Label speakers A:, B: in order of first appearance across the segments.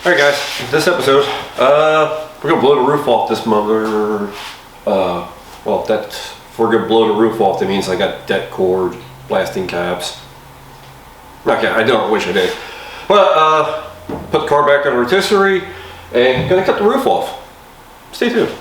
A: Alright guys, this episode, we're gonna blow the roof off this mother. Well, if we're gonna blow the roof off, that means I got det cord, blasting caps. Okay, I don't, wish I did. But, put the car back on the rotisserie and gonna cut the roof off. Stay tuned.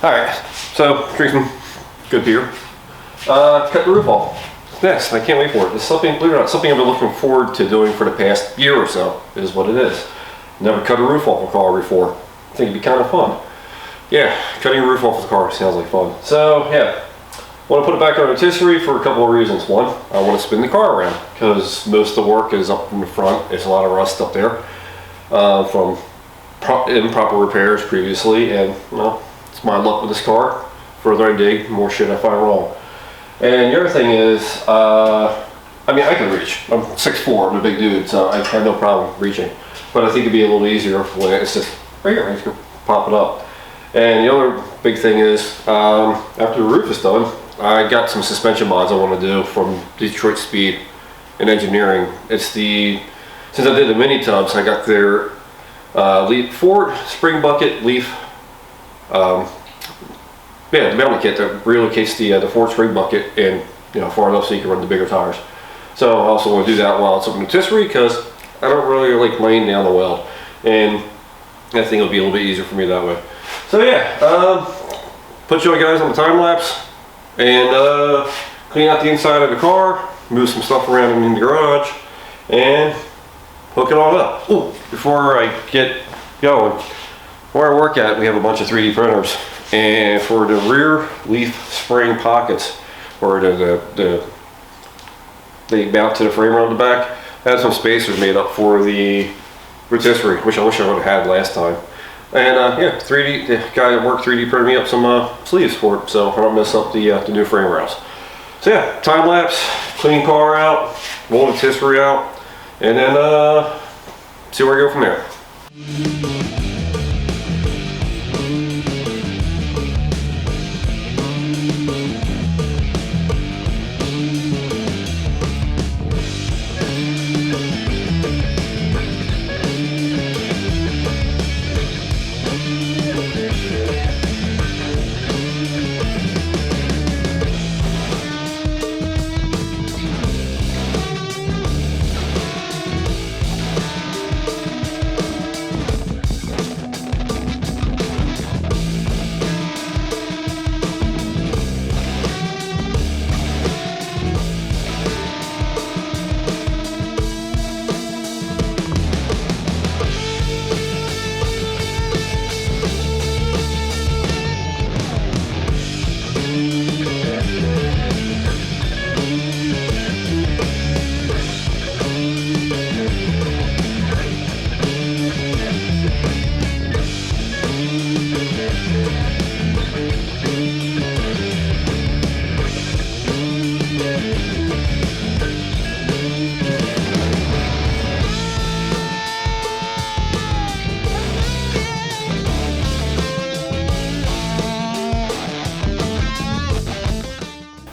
A: Alright, so drink some good beer. Cut the roof off. Next, I can't wait for it. It's something, believe it or not, something I've been looking forward to doing for the past year or so, is what it is. Never cut a roof off a car before. I think it'd be kind of fun. Yeah, cutting a roof off the car sounds like fun. So, yeah. I want to put it back on a rotisserie for a couple of reasons. One, I want to spin the car around, because most of the work is up in the front. There's a lot of rust up there from improper repairs previously, and, well, it's my luck with this car. Further I dig, more shit I find wrong. And the other thing is, I mean, I can reach. I'm 6'4", I'm a big dude, so I have no problem reaching. But I think it'd be a little easier when it's just right here, I just pop it up. And the other big thing is, after the roof is done, I got some suspension mods I want to do from Detroit Speed and Engineering. It's since I did the mini tubs, I got their Ford spring bucket leaf. Yeah, the mounting kit that relocates the Ford spring bucket in, far enough so you can run the bigger tires. So I also want to do that while it's up in the rotisserie, because I don't really like laying down the weld, and I think it'll be a little bit easier for me that way. So yeah, put you guys on the time lapse and clean out the inside of the car, move some stuff around in the garage, and hook it all up. Ooh, before I get going, where I work at, we have a bunch of 3D printers, and for the rear leaf spring pockets, or they mount to the frame around the back, I have some spacers made up for the rotisserie, which I wish I would have had last time. And yeah, the guy at work 3D printed me up some sleeves for it, so I don't mess up the new frame rails. So yeah, time lapse, clean car out, roll the rotisserie out, and then see where I go from there.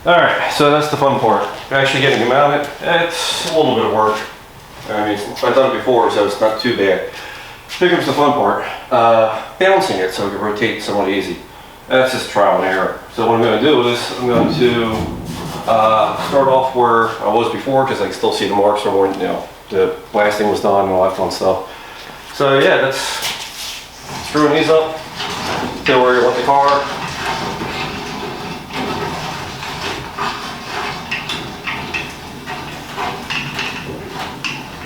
A: Alright, so that's the fun part. Actually getting them out, it's a little bit of work. I mean, I've done it before, so it's not too bad. Here comes the fun part. Balancing it so it can rotate somewhat easy. That's just trial and error. So what I'm going to do is, I'm going to start off where I was before, because I can still see the marks from when, the blasting was done and all that fun stuff. So yeah, that's screwing these up to where you want the car.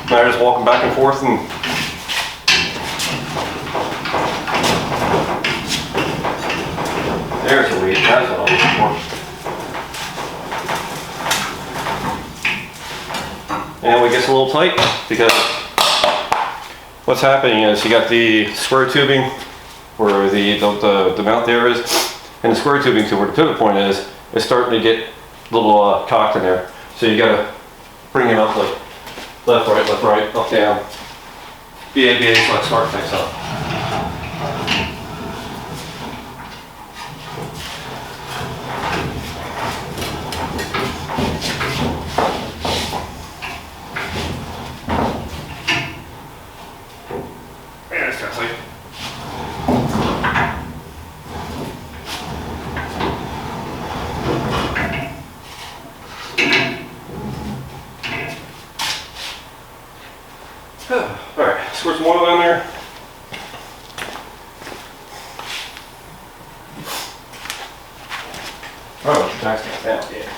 A: Now just walking back and forth and there's a read. That's what I'm looking for. and it gets a little tight because what's happening is you got the square tubing where the mount there is, and the square tubing to where the pivot point is starting to get a little cocked in there. So you gotta bring it up like left, right, up, down. BA, so I start things up. Yeah, it's kind of tight. Alright, squirt some oil down there. Oh, nice down, yeah.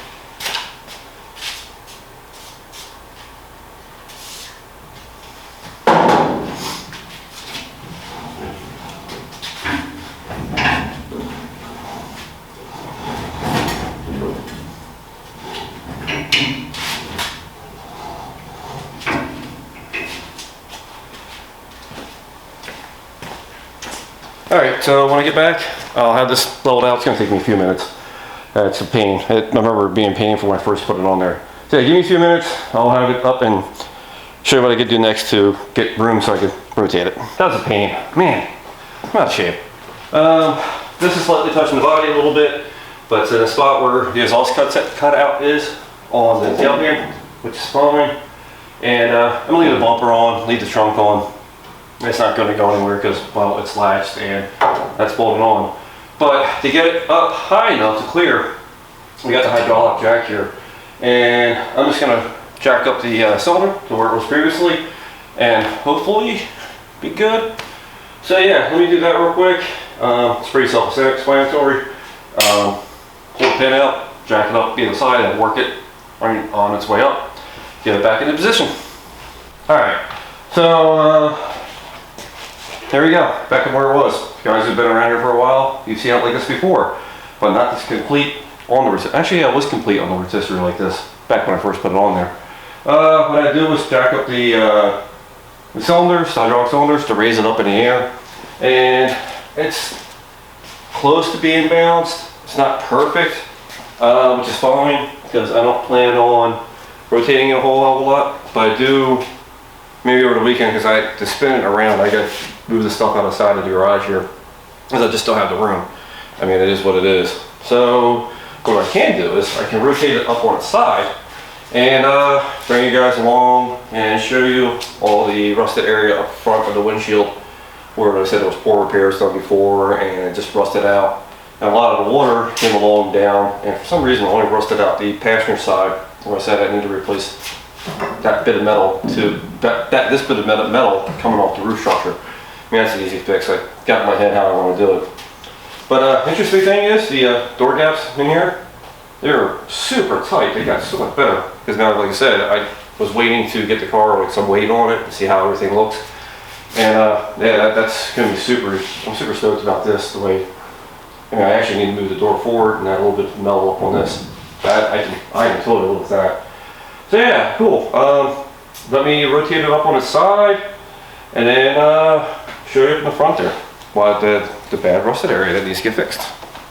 A: Alright, so when I get back, I'll have this leveled out. It's going to take me a few minutes. It's a pain. I remember it being painful when I first put it on there. So yeah, give me a few minutes. I'll have it up and show you what I could do next to get room so I could rotate it. That was a pain. Man, I'm out of shape. This is slightly touching the body a little bit, but it's in a spot where the exhaust cutout is on the tailgate, which is fine. And I'm going to leave the bumper on, leave the trunk on. It's not going to go anywhere because, well, it's latched and that's bolted on. But to get it up high enough to clear, we got the hydraulic jack here. And I'm just going to jack up the cylinder to where it was previously and hopefully be good. So yeah, let me do that real quick. It's pretty self-explanatory. Pull the pin out, jack it up either side and work it on its way up. Get it back into position. Alright, so there we go, back to where it was. You guys have been around here for a while, you've seen it like this before, but not this complete on the rotisserie. Actually, yeah, it was complete on the rotisserie like this, back when I first put it on there. What I do was jack up the cylinders, hydraulic cylinders, to raise it up in the air. And it's close to being balanced. It's not perfect, which is fine, because I don't plan on rotating it a whole hell of a lot, but I do maybe over the weekend, because to spin it around, I got to move the stuff out of the side of the garage here, because I just don't have the room. I mean, it is what it is. So what I can do is I can rotate it up on its side and bring you guys along and show you all the rusted area up front of the windshield where I said there was poor repairs done before and it just rusted out. And a lot of the water came along down, and for some reason I only rusted out the passenger side where I said I need to replace that bit of metal to this bit of metal coming off the roof structure. I mean, that's an easy fix. I got in my head how I want to do it. But interesting thing is the door gaps in here, they're super tight. They got so much better because now, like I said, I was waiting to get the car with some weight on it and see how everything looks. And yeah, that's going to be super. I'm super stoked about this. The way, I mean, I actually need to move the door forward and add a little bit of metal up on this. I can totally live with that. So yeah, cool. Let me rotate it up on its side and then show you in the front there. Why the bad rusted area that needs to get fixed.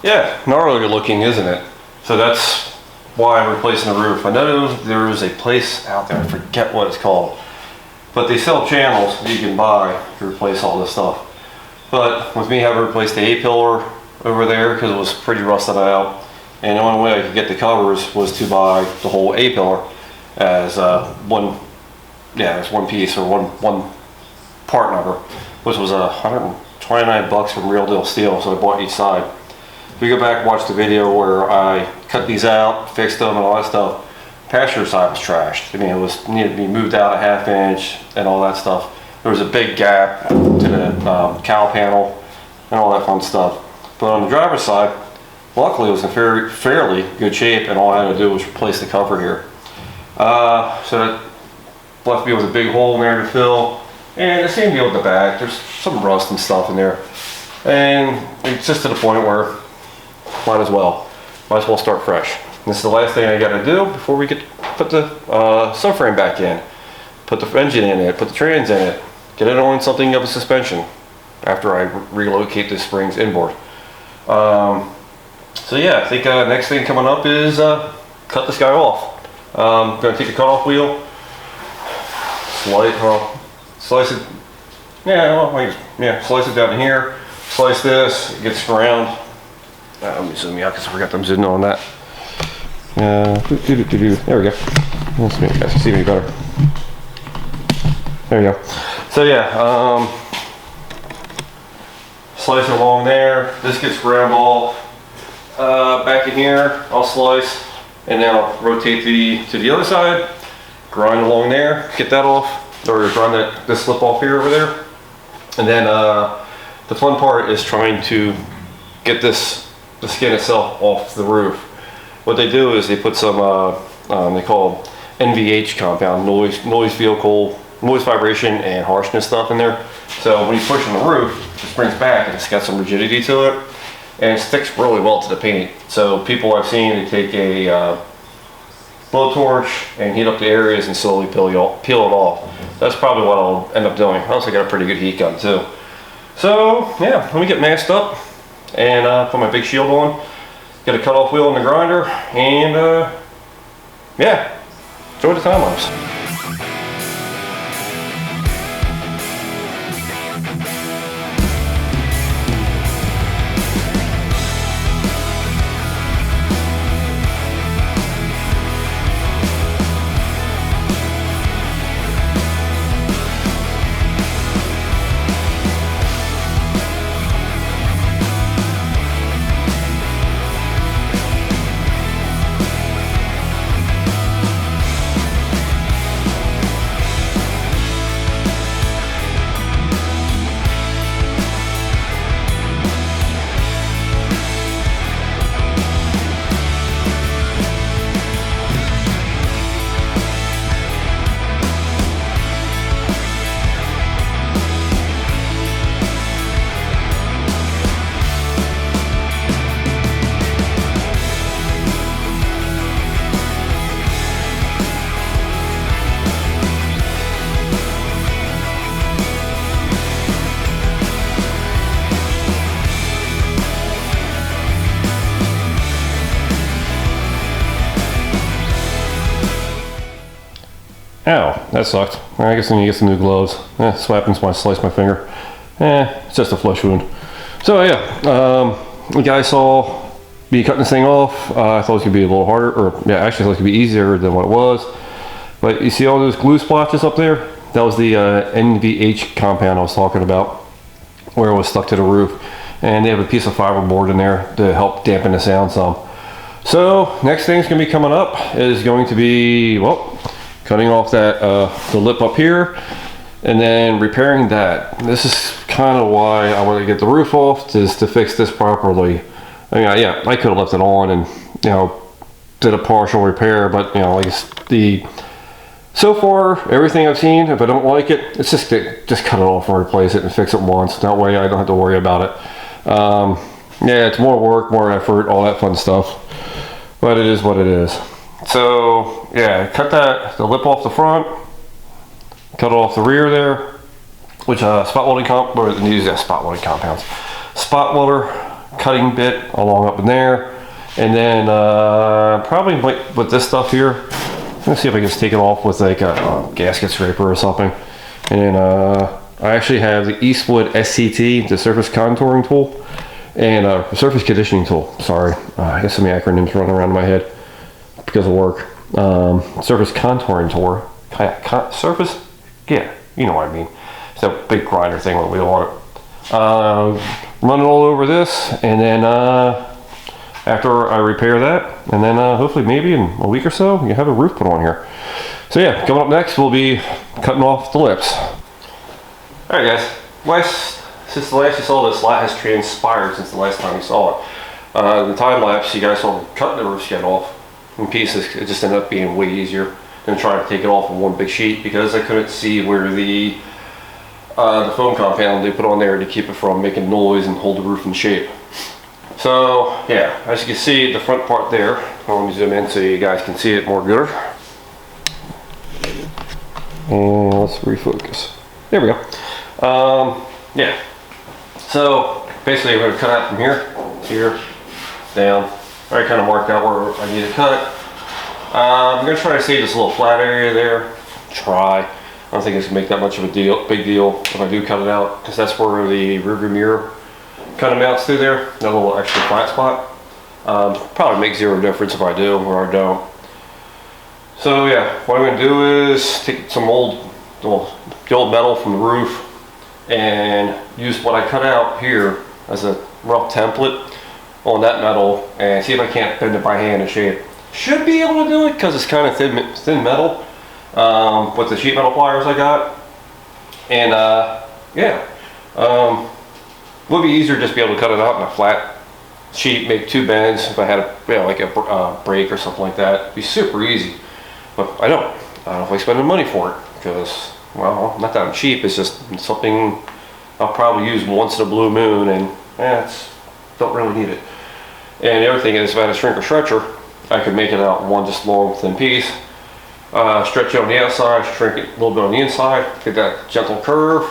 A: Yeah, gnarly looking, isn't it? So that's why I'm replacing the roof. I know there is a place out there, I forget what it's called, but they sell channels that you can buy to replace all this stuff. But with me having replaced the A-pillar over there because it was pretty rusted out, and the only way I could get the covers was to buy the whole A-pillar as one piece or one part number, which was $129 from Real Deal Steel, so I bought each side. If you go back and watch the video where I cut these out, fixed them and all that stuff, passenger side was trashed. I mean, it needed to be moved out a ½ inch and all that stuff. There was a big gap to the cowl panel and all that fun stuff. But on the driver's side, luckily it was in fairly good shape, and all I had to do was replace the cover here. So that left me with a big hole in there to fill. And the same deal with the back. There's some rust and stuff in there. And it's just to the point where might as well start fresh. This is the last thing I gotta do before we get put the subframe back in, put the engine in it, put the trans in it, get it on something of a suspension after I relocate the springs inboard. So yeah, I think next thing coming up is cut this guy off. I'm going to take the cutoff wheel, slice it, slice it down to here, slice this, get this around. Let me zoom out because I forgot I'm zooming on that. There we go. Let's make you guys can see me better. There you go. So yeah, slice it along there. This gets ground off. Back in here, I'll slice, and then I'll rotate to the other side, grind along there, get that off, or grind this slip off here over there. And then the fun part is trying to get the skin itself off the roof. What they do is they put some, they call NVH compound, noise vehicle, noise vibration and harshness stuff in there. So when you push on the roof, it springs back and it's got some rigidity to it. And it sticks really well to the paint. So people I've seen, they take a blowtorch and heat up the areas and slowly peel it off. That's probably what I'll end up doing. I also got a pretty good heat gun too. So yeah, let me get masked up and put my big shield on, get a cutoff wheel in the grinder, and yeah, enjoy the time lapse. Ow, that sucked. I guess I need to get some new gloves. That's what happens when I slice my finger. It's just a flesh wound. So yeah, you guys saw me cutting this thing off. I thought it was gonna be a little harder, or yeah, actually I thought it was gonna be easier than what it was. But you see all those glue splotches up there? That was the NVH compound I was talking about, where it was stuck to the roof. And they have a piece of fiberboard in there to help dampen the sound some. So next thing's gonna be coming up is going to be, well, cutting off that the lip up here and then repairing that. This is kind of why I want to get the roof off, is to fix this properly. I mean, yeah, I could have left it on and, you know, did a partial repair, but you know, like so far everything I've seen, if I don't like it, it's just cut it off and replace it and fix it once. That way I don't have to worry about it. Yeah, it's more work, more effort, all that fun stuff, but it is what it is. So yeah, cut the lip off the front, cut off the rear there, which spot welding compounds, spot welder cutting bit along up in there, and then probably with this stuff here, let's see if I can just take it off with like a gasket scraper or something. And then I actually have the Eastwood SCT, the surface contouring tool, and surface conditioning tool. Sorry, I guess so many acronyms running around in my head because of work. Surface contouring tool. Surface? Yeah, you know what I mean. It's a big grinder thing with a wheel on it. Run it all over this, and then after I repair that, and then hopefully maybe in a week or so, you have a roof put on here. So yeah, coming up next, we'll be cutting off the lips. All right, guys. Since the last you saw this, a lot has transpired since the last time you saw it. The time lapse, you guys saw me cutting the roof skin off in pieces. It just ended up being way easier than trying to take it off in one big sheet, because I couldn't see where the foam compound they put on there to keep it from making noise and hold the roof in shape. So yeah, as you can see, the front part there, let me zoom in so you guys can see it more gooder. And let's refocus. There we go. Yeah. So basically I'm going to cut out from here, down. I already kind of marked out where I need to cut. I'm going to try to save this little flat area there. Try. I don't think it's going to make that much of a big deal if I do cut it out, because that's where the rearview mirror kind of mounts through there, that little extra flat spot. Probably makes zero difference if I do or I don't. So yeah, what I'm going to do is take some the old metal from the roof and use what I cut out here as a rough template on that metal and see if I can't bend it by hand and shape. Should be able to do it because it's kind of thin metal with the sheet metal pliers I got. And yeah, would be easier just to be able to cut it out in a flat sheet, make 2 bends if I had like a break or something like that. It'd be super easy. But I don't know if I spend the money for it because, well, not that I'm cheap, it's just something I'll probably use once in a blue moon and don't really need it. And the other thing is if I had a shrink or stretcher, I could make it out in one just long thin piece, stretch it on the outside, shrink it a little bit on the inside, get that gentle curve,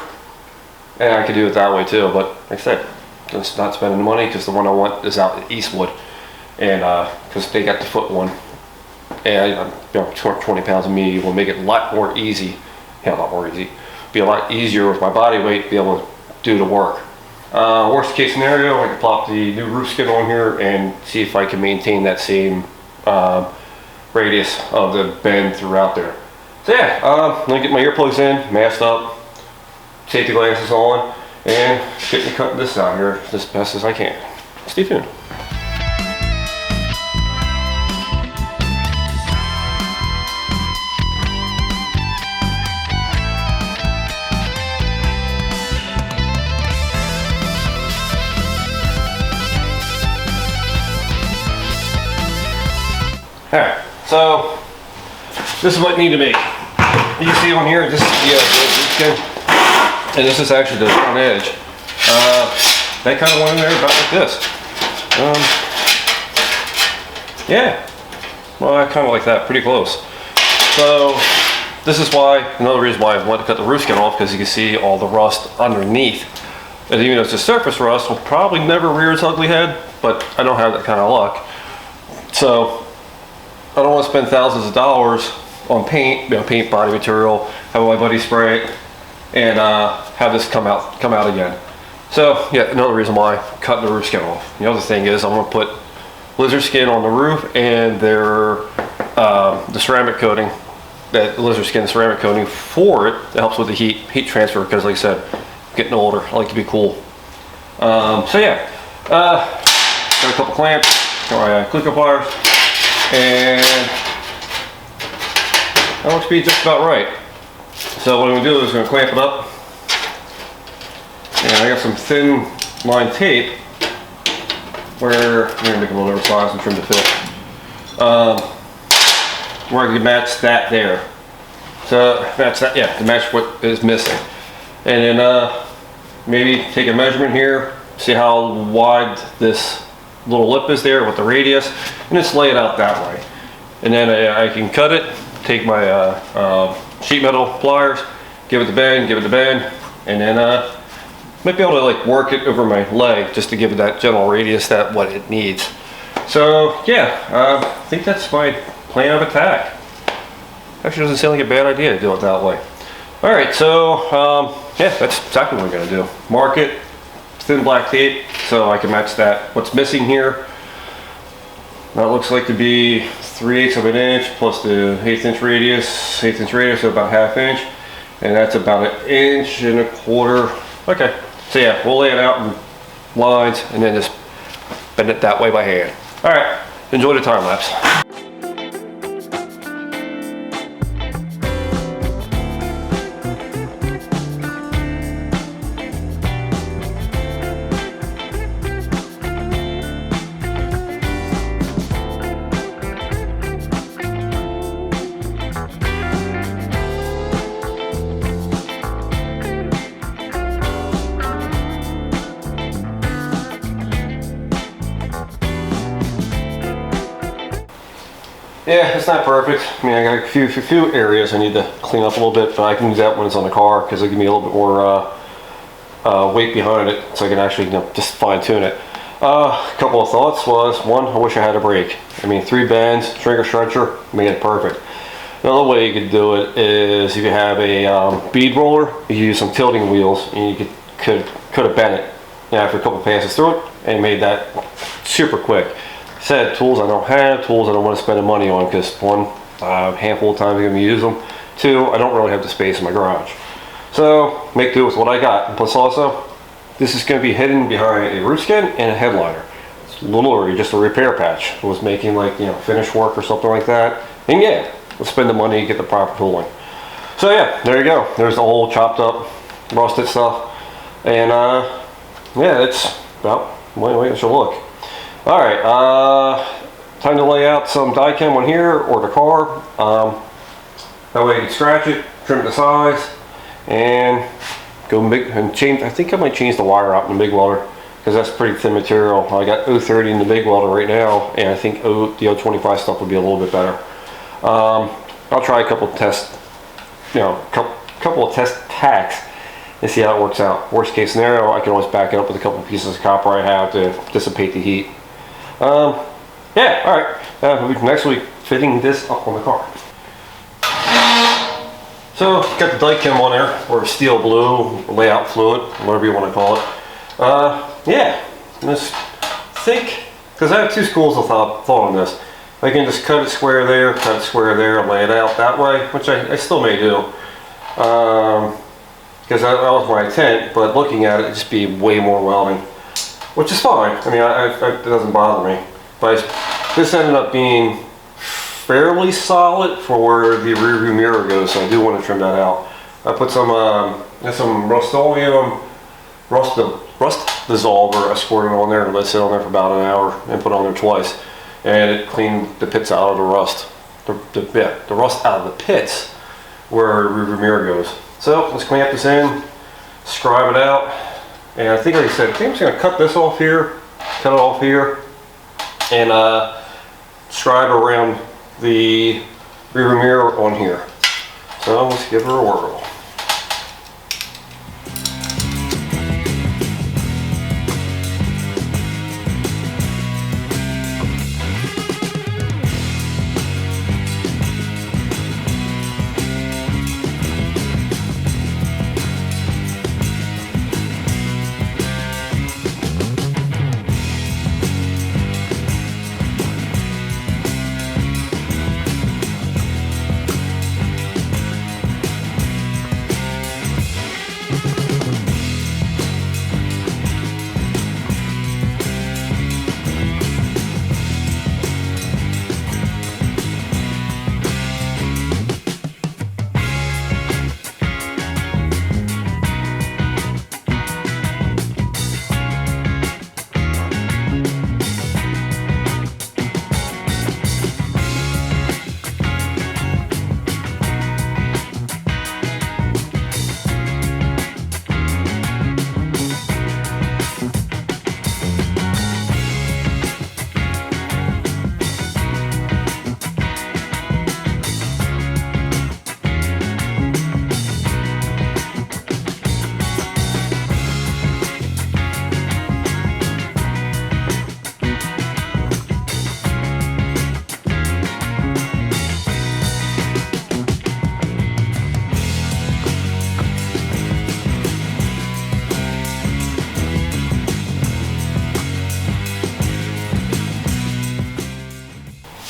A: and I could do it that way too. But like I said, just not spending the money because the one I want is out at Eastwood, and because they got the foot one. And 20 pounds of me will make it a lot more easy. Yeah, a lot more easy. Be a lot easier with my body weight to be able to do the work. Worst case scenario, I could plop the new roof skin on here and see if I can maintain that same radius of the bend throughout there. So yeah, I'm gonna get my earplugs in, masked up, safety glasses on, and get me cutting this out here as best as I can. Stay tuned. Alright, so this is what you need to make. You can see on here, this is the skin, and this is actually the front edge. They kind of went in there about like this. Yeah, well, I kind of like that, pretty close. So this is why, another reason why I wanted to cut the roof skin off, because you can see all the rust underneath. And even though it's a surface rust, will probably never rear its ugly head, but I don't have that kind of luck. So I don't want to spend thousands of dollars on paint, paint body material, have my buddy spray it, and have this come out again. So yeah, another reason why I'm cutting the roof skin off. The other thing is I'm going to put lizard skin on the roof and the ceramic coating, that lizard skin ceramic coating for it that helps with the heat transfer, because like I said, I'm getting older, I like to be cool. So yeah, got a couple clamps, got my clicker pliers, and that looks to be just about right. So what I'm going to do is I'm going to clamp it up, and I got some thin line tape where I'm going to make a little oversized and trim to fit, where I can match that there. So match that, yeah, to match what is missing, and then maybe take a measurement here, see how wide this little lip is there with the radius, and just lay it out that way. And then I can cut it, take my sheet metal pliers, give it the bend, and then might be able to like work it over my leg just to give it that general radius that what it needs. So yeah, I think that's my plan of attack. Actually doesn't sound like a bad idea to do it that way. Alright, so yeah, that's exactly what we're going to do. Mark it, thin black tape, so I can match that. What's missing here, that looks like to be 3/8 of an inch plus the 1/8 inch radius, so about 1/2 inch, and that's about 1 1/4 inch. Okay, so yeah, we'll lay it out in lines and then just bend it that way by hand. Alright, enjoy the time lapse. Yeah, it's not perfect. I mean, I got a few areas I need to clean up a little bit, but I can do that when it's on the car because it'll give me a little bit more weight behind it, so I can actually, you know, just fine tune it. A couple of thoughts was, one, I wish I had a brake. I mean, 3 bends, trigger stretcher, made it perfect. Another way you could do it is if you have a bead roller, you use some tilting wheels, and you could have bent it, you know, after a couple passes through it, and made that super quick. Said tools I don't have, tools I don't want to spend the money on, because one, a handful of times I'm going to use them. 2, I don't really have the space in my garage. So make do with what I got. Plus also, this is going to be hidden behind a root skin and a headliner. It's literally just a repair patch. I was making, like, you know, finish work or something like that. And yeah, we'll spend the money to get the proper tooling. So yeah, there you go. There's the whole chopped up, rusted stuff. And yeah, it's about the way it should look. Alright, time to lay out some die cam on here or the car. That way you can scratch it, trim the size, and go big and change. I think I might change the wire out in the big welder because that's pretty thin material. I got 030 in the big welder right now, and I think the 025 stuff would be a little bit better. I'll try a couple of tests, you know, couple of test tacks and see how it works out. Worst case scenario, I can always back it up with a couple of pieces of copper I have to dissipate the heat. Yeah, alright. Next week, fitting this up on the car. So, got the die cam on there, or steel blue, layout fluid, whatever you want to call it. Yeah, just think, because I have 2 schools of thought on this. I can just cut it square there, lay it out that way, which I still may do. Because that was my intent, but looking at it, it'd just be way more welding, which is fine. I mean, it doesn't bother me. But this ended up being fairly solid for where the rear view mirror goes, so I do want to trim that out. I put some Rust-Oleum rust dissolver. I squirted it on there and let it sit on there for about an hour and put it on there twice, and it cleaned the pits out of the rust. The rust out of the pits where the rear view mirror goes. So let's clamp this in, scribe it out, and I think, like I said, I think I'm just going to cut this off here, cut it off here, and scribe around the rear view mirror on here. So let's give her a whirl.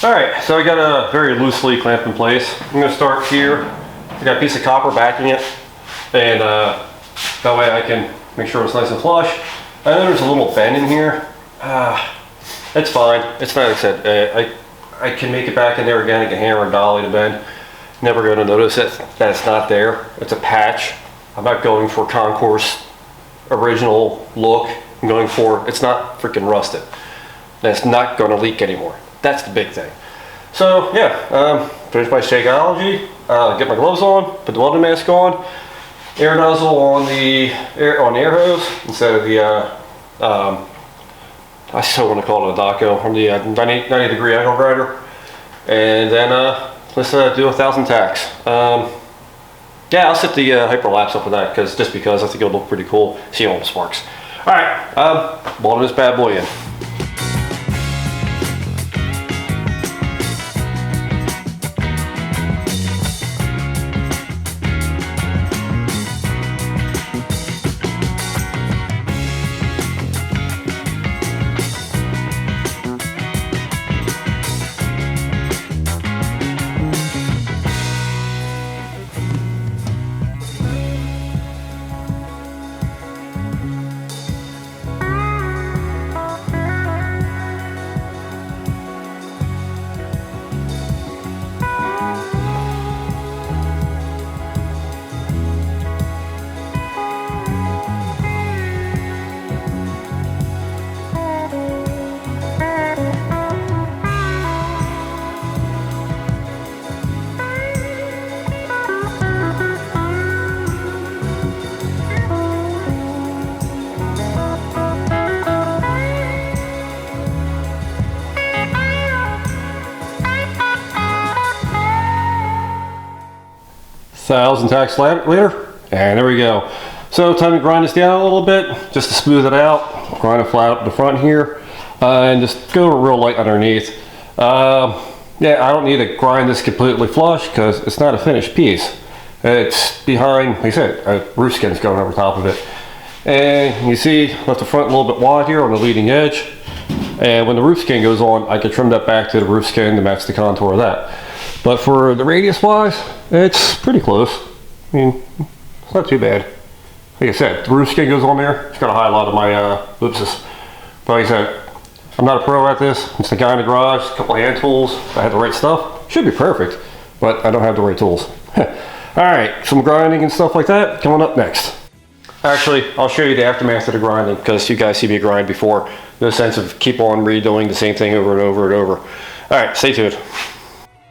A: Alright, so I got a very loosely clamped in place. I'm going to start here. I got a piece of copper backing it, and that way I can make sure it's nice and flush. I know there's a little bend in here. It's fine. It's not, like I said, I can make it back in there again. I can hammer and dolly the bend. Never going to notice it, that it's not there. It's a patch. I'm not going for Concourse original look. I'm going for, it's not freaking rusted. And it's not going to leak anymore. That's the big thing. So yeah, finish my Shakeology, get my gloves on, put the welding mask on, air nozzle on the air hose instead of the I still want to call it a Daco, from the 90 degree angle grinder. And then let's do 1,000 tacks. Yeah, I'll set the hyperlapse up with that just because I think it'll look pretty cool. See all the sparks. All right, welding this bad boy in. Thousand tacks later, and there we go. So time to grind this down a little bit, just to smooth it out. Grind it flat up the front here, and just go real light underneath. Yeah, I don't need to grind this completely flush because it's not a finished piece. It's behind, like I said, a roof skin's going over top of it. And you see, left the front a little bit wide here on the leading edge. And when the roof skin goes on, I can trim that back to the roof skin to match the contour of that. But for the radius wise, it's pretty close. I mean, it's not too bad. Like I said, the roof skin goes on there. It's got to hide a lot of my ellipses. But like I said, I'm not a pro at this. It's the guy in the garage, a couple of hand tools. If I had the right stuff, should be perfect. But I don't have the right tools. Alright, some grinding and stuff like that coming up next. Actually, I'll show you the aftermath of the grinding because you guys see me grind before. No sense of keep on redoing the same thing over and over and over. Alright, stay tuned.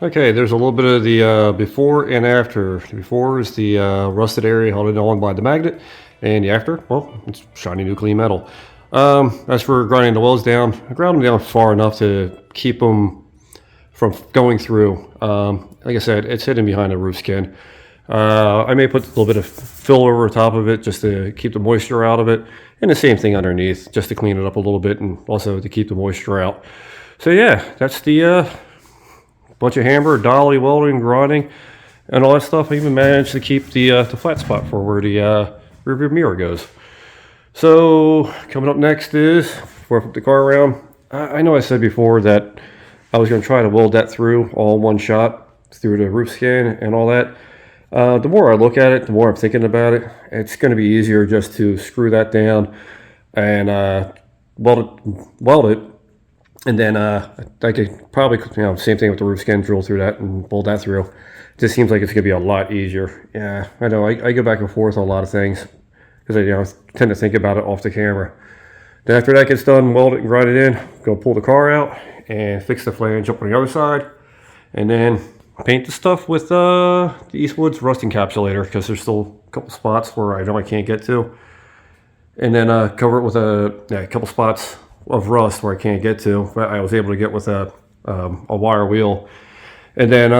A: Okay, there's a little bit of the before and after. The before is the rusted area held on by the magnet, and the after, well, it's shiny new clean metal. As for grinding the welds down, I ground them down far enough to keep them from going through. Like I said, it's hidden behind the roof skin. I may put a little bit of fill over top of it just to keep the moisture out of it, and the same thing underneath just to clean it up a little bit and also to keep the moisture out. So yeah, that's the bunch of hammer, dolly, welding, grinding, and all that stuff. I even managed to keep the flat spot for where the rear mirror goes. So coming up next is, before I flip the car around, I know I said before that I was going to try to weld that through all in one shot through the roof skin and all that. The more I look at it, the more I'm thinking about it. It's going to be easier just to screw that down and weld it. And then I could probably, same thing with the roof skin, drill through that and bolt that through. It just seems like it's going to be a lot easier. Yeah, I know. I go back and forth on a lot of things because I tend to think about it off the camera. Then after that gets done, weld it and grind it in. Go pull the car out and fix the flange up on the other side. And then paint the stuff with the Eastwood's rust encapsulator because there's still a couple spots where I know I can't get to. And then cover it with a couple spots of rust where I can't get to, but I was able to get with a wire wheel. And then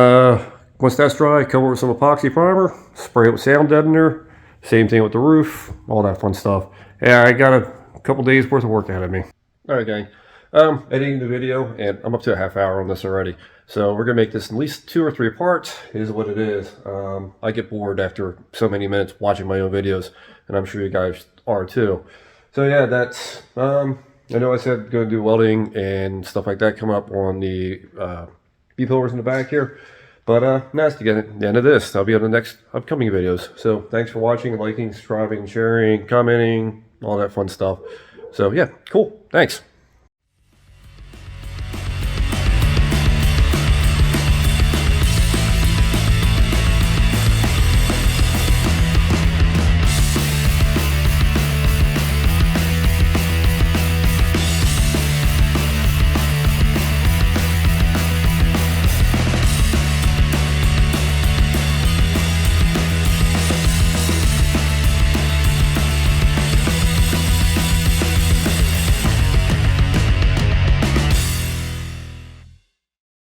A: once that's dry, cover it with some epoxy primer, spray it with sound deadener, same thing with the roof, all that fun stuff. Yeah, I got a couple days worth of work ahead of me. All right, gang. Editing the video, and I'm up to a half hour on this already. So we're gonna make this at least 2 or 3 parts. It is what it is. I get bored after so many minutes watching my own videos, and I'm sure you guys are too. So yeah, that's I know I said go do welding and stuff like that come up on the B-pillars in the back here. But that's the end of this. I'll be on the next upcoming videos. So thanks for watching, liking, subscribing, sharing, commenting, all that fun stuff. So yeah, cool. Thanks.